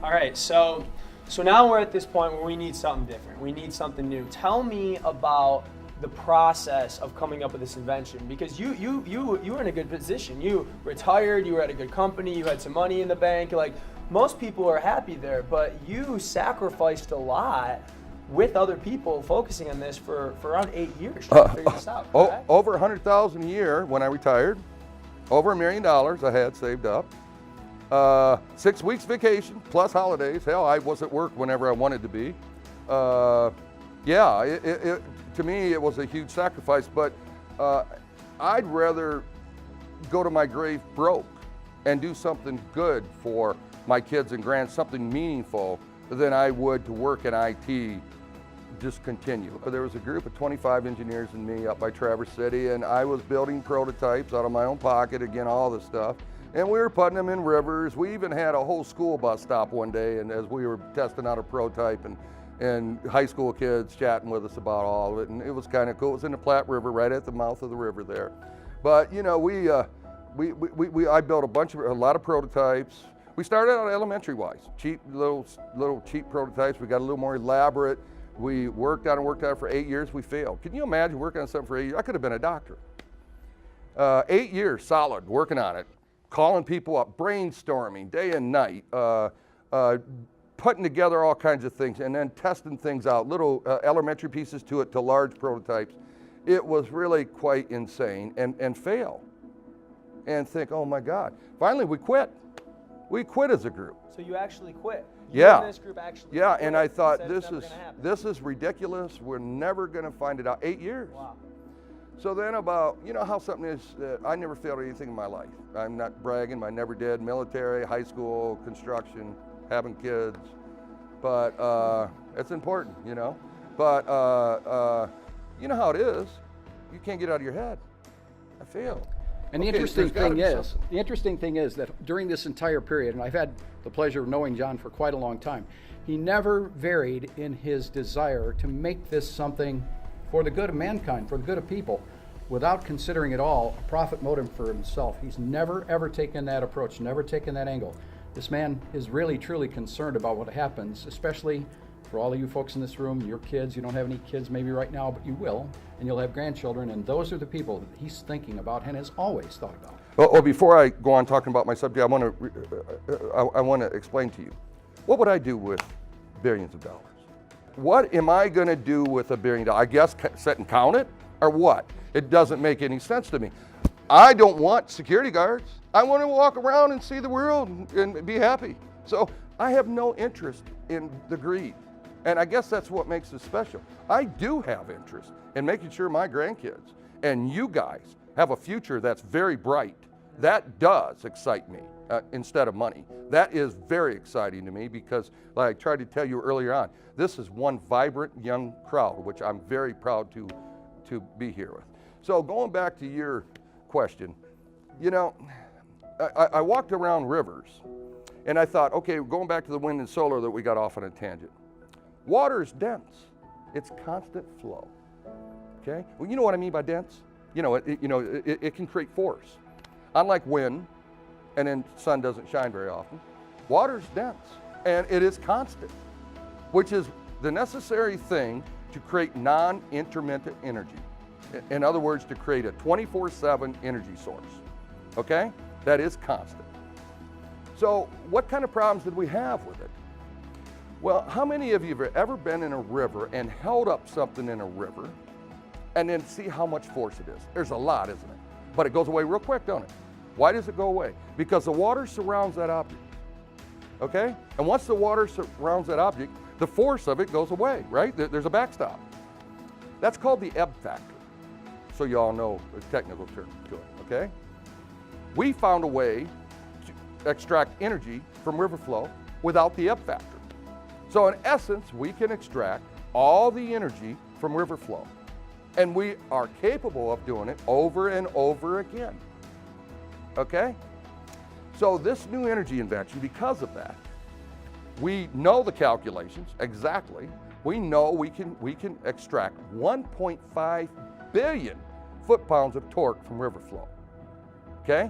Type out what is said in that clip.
All right, so now we're at this point where we need something different. We need something new. Tell me about the process of coming up with this invention, because you were in a good position. You retired, you were at a good company, you had some money in the bank. Like, most people are happy there, but you sacrificed a lot with other people focusing on this for around 8 years trying to figure this out. Correct? Over 100,000 a year when I retired. Over $1 million I had saved up. 6 weeks vacation plus holidays. Hell, I was at work whenever I wanted to be. Yeah, to me it was a huge sacrifice, but I'd rather go to my grave broke and do something good for my kids and grands, something meaningful, than I would to work in IT, just continue. There was a group of 25 engineers and me up by Traverse City, and I was building prototypes out of my own pocket, again, all this stuff. And we were putting them in rivers. We even had a whole school bus stop one day, and as we were testing out a prototype, and high school kids chatting with us about all of it, and it was kind of cool. It was in the Platte River, right at the mouth of the river there. But you know, I built a lot of prototypes. We started out elementary-wise, cheap little cheap prototypes. We got a little more elaborate. We worked on it for 8 years. We failed. Can you imagine working on something for 8 years? I could have been a doctor. 8 years solid working on it, calling people up, brainstorming day and night, putting together all kinds of things, and then testing things out, little elementary pieces to it to large prototypes. It was really quite insane, and fail, and think, oh my God. Finally, we quit. We quit as a group. So you actually quit? Yeah. And this group actually yeah, quit and I thought, said this is ridiculous. We're never going to find it out. 8 years. Wow. So then about, you know how something is, I never failed at anything in my life. I'm not bragging, I never did. Military, high school, construction, having kids. But it's important, you know. But you know how it is. You can't get out of your head. I failed. And the interesting thing is that during this entire period, and I've had the pleasure of knowing John for quite a long time, he never varied in his desire to make this something for the good of mankind, for the good of people, without considering at all a profit motive for himself. He's never ever taken that approach, never taken that angle. This man is really truly concerned about what happens, especially for all of you folks in this room, your kids. You don't have any kids maybe right now, but you will, and you'll have grandchildren, and those are the people that he's thinking about and has always thought about. Well, before I go on talking about my subject, I want to explain to you, what would I do with billions of dollars? What am I going to do with $1 billion? I guess sit and count it, or what? It doesn't make any sense to me. I don't want security guards. I want to walk around and see the world and be happy. So I have no interest in the greed. And I guess that's what makes it special. I do have interest in making sure my grandkids and you guys have a future that's very bright. That does excite me instead of money. That is very exciting to me because, like I tried to tell you earlier on, this is one vibrant young crowd, which I'm very proud to be here with. So going back to your question, you know, I walked around rivers and I thought, okay, going back to the wind and solar that we got off on a tangent. Water is dense. It's constant flow. Okay? Well, you know what I mean by dense? You know, it can create force. Unlike wind, and then sun doesn't shine very often, water is dense and it is constant, which is the necessary thing to create non-intermittent energy. In other words, to create a 24/7 energy source. Okay? That is constant. So what kind of problems did we have with it? Well, how many of you have ever been in a river and held up something in a river and then see how much force it is? There's a lot, isn't it? But it goes away real quick, don't it? Why does it go away? Because the water surrounds that object, okay? And once the water surrounds that object, the force of it goes away, right? There's a backstop. That's called the ebb factor. So you all know the technical term to it, okay? We found a way to extract energy from river flow without the ebb factor. So in essence, we can extract all the energy from river flow. And we are capable of doing it over and over again. Okay? So this new energy invention, because of that, we know the calculations exactly. We know we can extract 1.5 billion foot-pounds of torque from river flow. Okay?